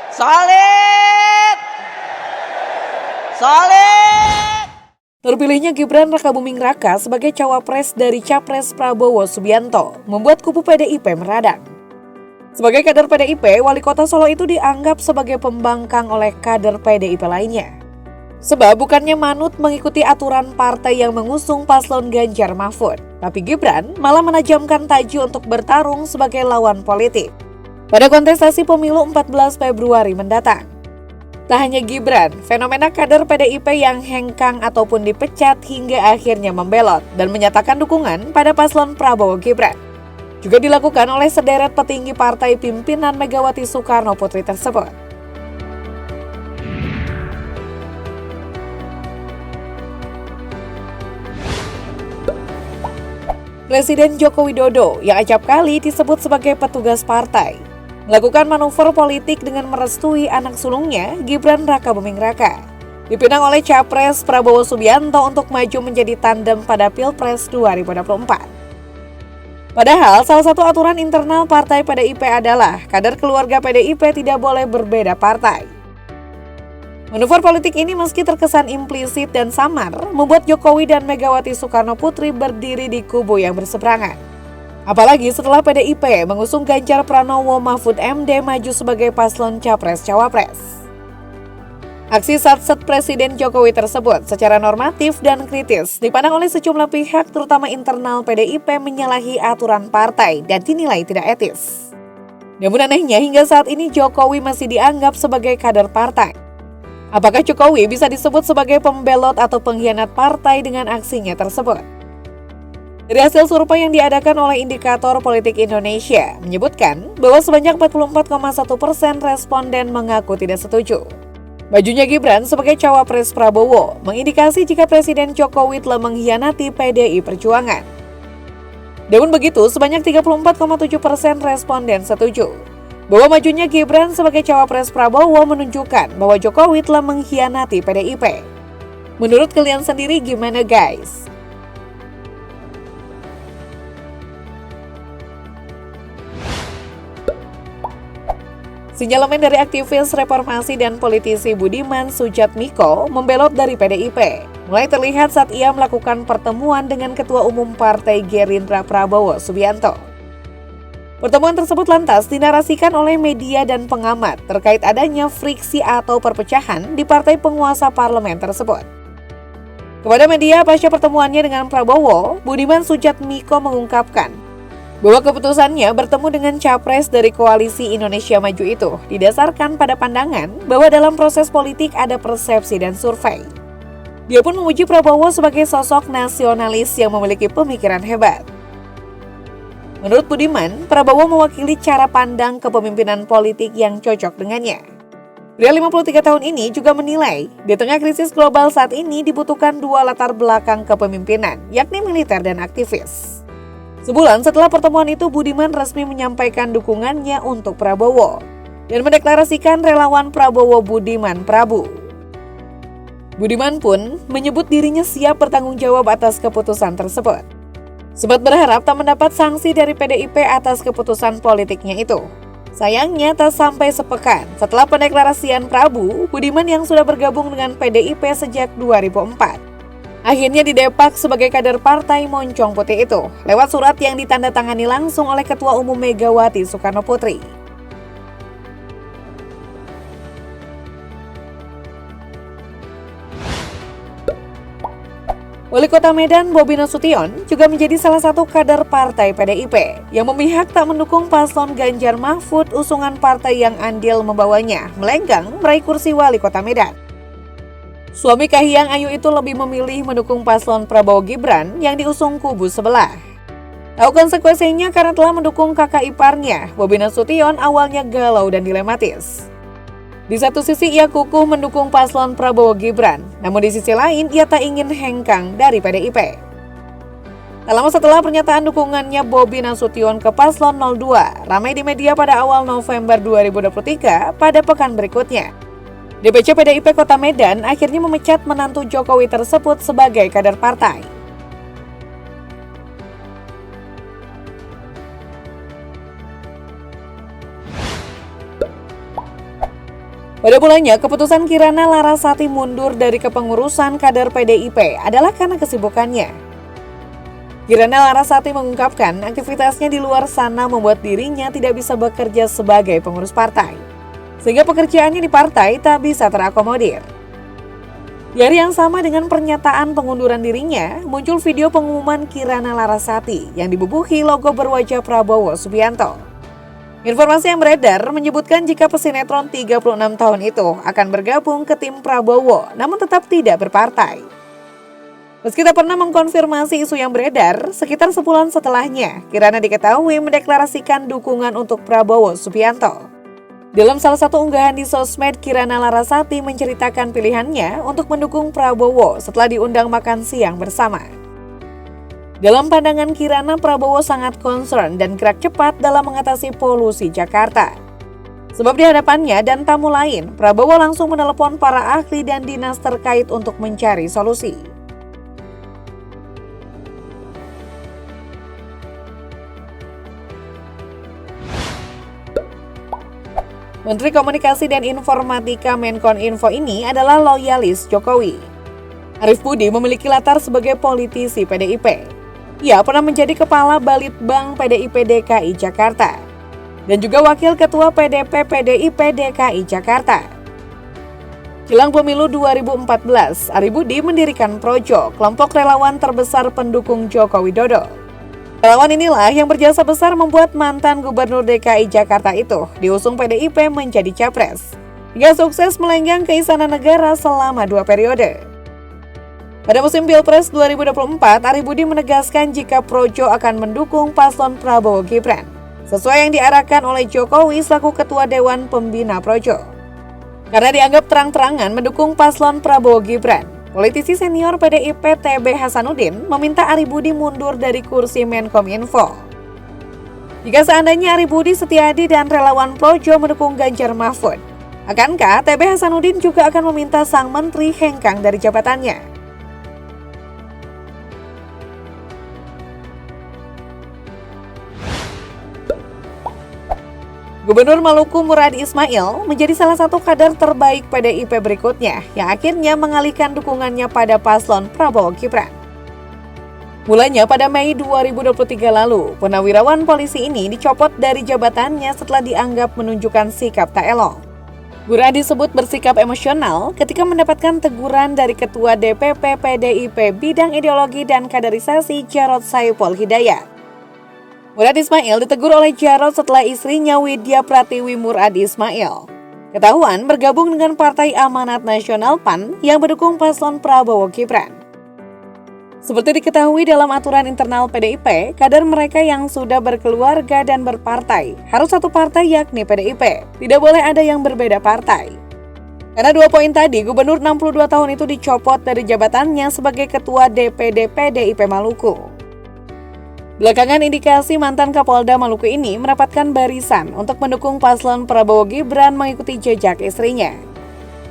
Solid! Solid! Terpilihnya Gibran Rakabuming Raka sebagai cawapres dari Capres Prabowo Subianto membuat kubu PDIP meradang. Sebagai kader PDIP, wali kota Solo itu dianggap sebagai pembangkang oleh kader PDIP lainnya. Sebab bukannya manut mengikuti aturan partai yang mengusung paslon Ganjar Mahfud, tapi Gibran malah menajamkan taji untuk bertarung sebagai lawan politik pada kontestasi pemilu 14 Februari mendatang. Tak hanya Gibran, fenomena kader PDIP yang hengkang ataupun dipecat hingga akhirnya membelot dan menyatakan dukungan pada paslon Prabowo Gibran juga dilakukan oleh sederet petinggi partai pimpinan Megawati Soekarno Putri tersebut. Presiden Joko Widodo yang acap kali disebut sebagai petugas partai melakukan manuver politik dengan merestui anak sulungnya, Gibran Rakabuming Raka, dipinang oleh Capres Prabowo Subianto untuk maju menjadi tandem pada Pilpres 2024. Padahal salah satu aturan internal partai PDIP adalah kader keluarga PDIP tidak boleh berbeda partai. Manuver politik ini meski terkesan implisit dan samar, membuat Jokowi dan Megawati Soekarno Putri berdiri di kubu yang berseberangan. Apalagi setelah PDIP mengusung Ganjar Pranowo Mahfud MD maju sebagai paslon Capres-Cawapres. Aksi satset Presiden Jokowi tersebut secara normatif dan kritis dipandang oleh sejumlah pihak terutama internal PDIP menyalahi aturan partai dan dinilai tidak etis. Namun anehnya hingga saat ini Jokowi masih dianggap sebagai kader partai. Apakah Jokowi bisa disebut sebagai pembelot atau pengkhianat partai dengan aksinya tersebut? Dari hasil survei yang diadakan oleh Indikator Politik Indonesia menyebutkan bahwa sebanyak 44,1% responden mengaku tidak setuju majunya Gibran sebagai cawapres Prabowo, mengindikasi jika Presiden Jokowi telah mengkhianati PDI Perjuangan. Namun begitu, sebanyak 34,7% responden setuju bahwa majunya Gibran sebagai cawapres Prabowo menunjukkan bahwa Jokowi telah mengkhianati PDIP. Menurut kalian sendiri gimana guys? Sinyalemen dari aktivis reformasi dan politisi Budiman Sujatmiko membelot dari PDIP. Mulai terlihat saat ia melakukan pertemuan dengan Ketua Umum Partai Gerindra Prabowo Subianto. Pertemuan tersebut lantas dinarasikan oleh media dan pengamat terkait adanya friksi atau perpecahan di partai penguasa parlemen tersebut. Kepada media pasca pertemuannya dengan Prabowo, Budiman Sujatmiko mengungkapkan bahwa keputusannya bertemu dengan capres dari Koalisi Indonesia Maju itu didasarkan pada pandangan bahwa dalam proses politik ada persepsi dan survei. Dia pun memuji Prabowo sebagai sosok nasionalis yang memiliki pemikiran hebat. Menurut Budiman, Prabowo mewakili cara pandang kepemimpinan politik yang cocok dengannya. Pria 53 tahun ini juga menilai, di tengah krisis global saat ini dibutuhkan dua latar belakang kepemimpinan, yakni militer dan aktivis. Sebulan setelah pertemuan itu, Budiman resmi menyampaikan dukungannya untuk Prabowo dan mendeklarasikan relawan Prabowo Budiman Prabu. Budiman pun menyebut dirinya siap bertanggung jawab atas keputusan tersebut. Sempat berharap tak mendapat sanksi dari PDIP atas keputusan politiknya itu. Sayangnya tak sampai sepekan setelah pendeklarasian Prabu, Budiman yang sudah bergabung dengan PDIP sejak 2004. Akhirnya didepak sebagai kader partai Moncong Putih itu lewat surat yang ditandatangani langsung oleh Ketua Umum Megawati Soekarno Putri. Wali Kota Medan Bobi Nasution juga menjadi salah satu kader partai PDIP yang memihak tak mendukung paslon Ganjar Mahfud usungan partai yang andil membawanya melenggang meraih kursi Wali Kota Medan. Suami Kahiyang Ayu itu lebih memilih mendukung paslon Prabowo Gibran yang diusung kubu sebelah. Tahu konsekuensinya karena telah mendukung kakak iparnya, Bobi Nasution awalnya galau dan dilematis. Di satu sisi ia kukuh mendukung paslon Prabowo Gibran, namun di sisi lain ia tak ingin hengkang dari PDIP. Tak lama setelah pernyataan dukungannya Bobi Nasution ke paslon 02, ramai di media pada awal November 2023 pada pekan berikutnya. DPC PDIP Kota Medan akhirnya memecat menantu Jokowi tersebut sebagai kader partai. Pada mulanya, keputusan Kirana Larasati mundur dari kepengurusan kader PDIP adalah karena kesibukannya. Kirana Larasati mengungkapkan aktivitasnya di luar sana membuat dirinya tidak bisa bekerja sebagai pengurus partai, sehingga pekerjaannya di partai tak bisa terakomodir. Di hari yang sama dengan pernyataan pengunduran dirinya, muncul video pengumuman Kirana Larasati yang dibubuhi logo berwajah Prabowo Subianto. Informasi yang beredar menyebutkan jika pesinetron 36 tahun itu akan bergabung ke tim Prabowo, namun tetap tidak berpartai. Meski tak pernah mengkonfirmasi isu yang beredar, sekitar sebulan setelahnya, Kirana diketahui mendeklarasikan dukungan untuk Prabowo Subianto. Dalam salah satu unggahan di sosmed, Kirana Larasati menceritakan pilihannya untuk mendukung Prabowo setelah diundang makan siang bersama. Dalam pandangan Kirana, Prabowo sangat concern dan gerak cepat dalam mengatasi polusi Jakarta. Sebab di hadapannya dan tamu lain, Prabowo langsung menelepon para ahli dan dinas terkait untuk mencari solusi. Menteri Komunikasi dan Informatika Menkominfo ini adalah loyalis Jokowi. Arief Budi memiliki latar sebagai politisi PDIP. Ia pernah menjadi Kepala Balitbang PDIP DKI Jakarta dan juga Wakil Ketua PDP PDIP DKI Jakarta. Jelang pemilu 2014, Arief Budi mendirikan Projo, kelompok relawan terbesar pendukung Joko Widodo. Relawan inilah yang berjasa besar membuat mantan Gubernur DKI Jakarta itu diusung PDIP menjadi capres, hingga sukses melenggang ke Istana Negara selama 2 periode. Pada musim Pilpres 2024, Arief Budi menegaskan jika Projo akan mendukung paslon Prabowo Gibran, sesuai yang diarahkan oleh Jokowi selaku Ketua Dewan Pembina Projo. Karena dianggap terang-terangan mendukung paslon Prabowo Gibran, politisi senior PDIP TB Hasanuddin meminta Arief Budi mundur dari kursi Menkominfo. Jika seandainya Arief Budi Setiadi dan relawan Projo mendukung Ganjar Mahfud, akankah TB Hasanuddin juga akan meminta sang menteri hengkang dari jabatannya? Gubernur Maluku Murad Ismail menjadi salah satu kader terbaik PDIP berikutnya yang akhirnya mengalihkan dukungannya pada paslon Prabowo Gibran. Mulanya pada Mei 2023 lalu, purnawirawan polisi ini dicopot dari jabatannya setelah dianggap menunjukkan sikap tak elok. Murad disebut bersikap emosional ketika mendapatkan teguran dari Ketua DPP PDIP Bidang Ideologi dan Kaderisasi Jarod Saiful Hidayat. Murad Ismail ditegur oleh Jarod setelah istrinya Widya Pratiwi Murad Ismail ketahuan bergabung dengan Partai Amanat Nasional PAN yang mendukung paslon Prabowo Gibran. Seperti diketahui dalam aturan internal PDIP, kader mereka yang sudah berkeluarga dan berpartai harus satu partai yakni PDIP, tidak boleh ada yang berbeda partai. Karena 2 poin tadi, Gubernur 62 tahun itu dicopot dari jabatannya sebagai Ketua DPD PDIP Maluku. Belakangan indikasi mantan Kapolda Maluku ini mendapatkan barisan untuk mendukung paslon Prabowo Gibran mengikuti jejak istrinya.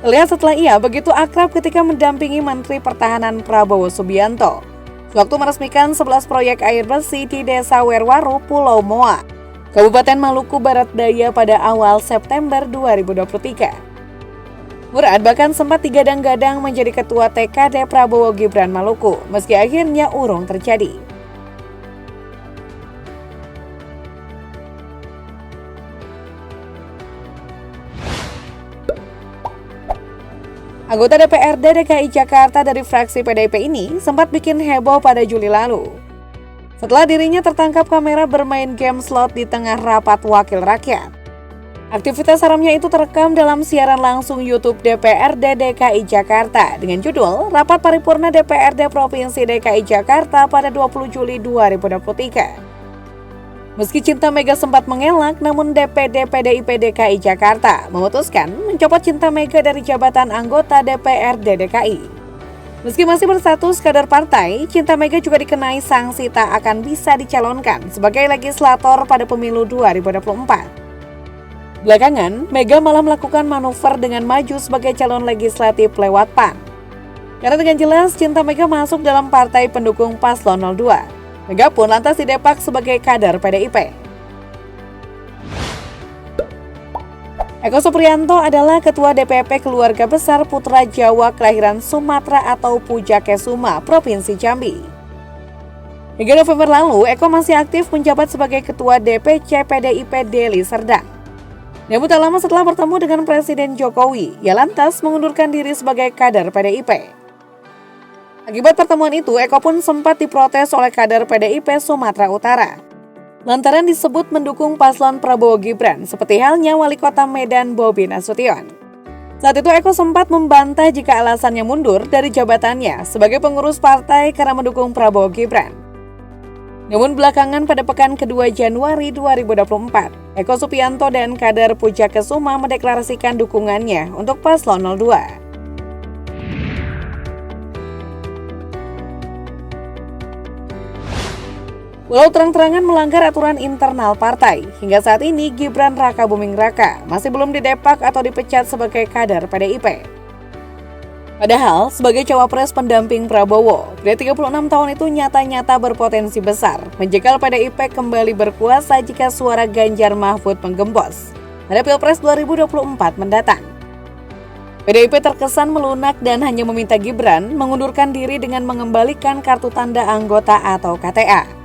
Terlihat setelah ia begitu akrab ketika mendampingi Menteri Pertahanan Prabowo Subianto waktu meresmikan 11 proyek air bersih di Desa Werwaru, Pulau Moa, Kabupaten Maluku Barat Daya pada awal September 2023. Murad bahkan sempat digadang-gadang menjadi Ketua TKD Prabowo Gibran Maluku, meski akhirnya urung terjadi. Anggota DPRD DKI Jakarta dari fraksi PDIP ini sempat bikin heboh pada Juli lalu. Setelah dirinya tertangkap kamera bermain game slot di tengah rapat wakil rakyat. Aktivitas haramnya itu terekam dalam siaran langsung YouTube DPRD DKI Jakarta dengan judul Rapat Paripurna DPRD Provinsi DKI Jakarta pada 20 Juli 2023. Meski Cinta Mega sempat mengelak, namun DPD PDIP DKI Jakarta memutuskan mencopot Cinta Mega dari jabatan anggota DPRD DKI. Meski masih berstatus kader partai, Cinta Mega juga dikenai sanksi tak akan bisa dicalonkan sebagai legislator pada pemilu 2024. Belakangan, Mega malah melakukan manuver dengan maju sebagai calon legislatif lewat PAN. Karena dengan jelas Cinta Mega masuk dalam partai pendukung paslon 02. Mega pun lantas didepak sebagai kader PDIP. Eko Supriyanto adalah Ketua DPP Keluarga Besar Putra Jawa kelahiran Sumatera atau Pujakesuma, Provinsi Jambi. Hingga November lalu, Eko masih aktif menjabat sebagai Ketua DPC PDIP Deli Serdang. Namun tak lama setelah bertemu dengan Presiden Jokowi, ia lantas mengundurkan diri sebagai kader PDIP. Akibat pertemuan itu, Eko pun sempat diprotes oleh kader PDIP Sumatera Utara lantaran disebut mendukung paslon Prabowo Gibran, seperti halnya Wali Kota Medan Bobi Nasution. Saat itu Eko sempat membantah jika alasannya mundur dari jabatannya sebagai pengurus partai karena mendukung Prabowo Gibran. Namun belakangan pada pekan kedua Januari 2024, Eko Supriyanto dan kader Pujakesuma mendeklarasikan dukungannya untuk paslon 02. Walau terang-terangan melanggar aturan internal partai, hingga saat ini Gibran Raka Buming Raka masih belum didepak atau dipecat sebagai kader PDIP. Padahal, sebagai cawapres pendamping Prabowo, pria 36 tahun itu nyata-nyata berpotensi besar menjegal PDIP kembali berkuasa jika suara Ganjar Mahfud menggembos pada Pilpres 2024 mendatang. PDIP terkesan melunak dan hanya meminta Gibran mengundurkan diri dengan mengembalikan kartu tanda anggota atau KTA.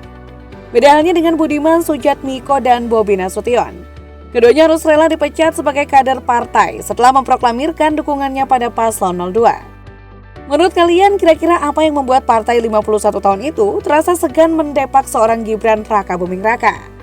Beda halnya dengan Budiman Sujatmiko dan Bobi Nasution. Keduanya harus rela dipecat sebagai kader partai setelah memproklamirkan dukungannya pada paslon 02. Menurut kalian, kira-kira apa yang membuat partai 51 tahun itu terasa segan mendepak seorang Gibran Raka Buming Raka?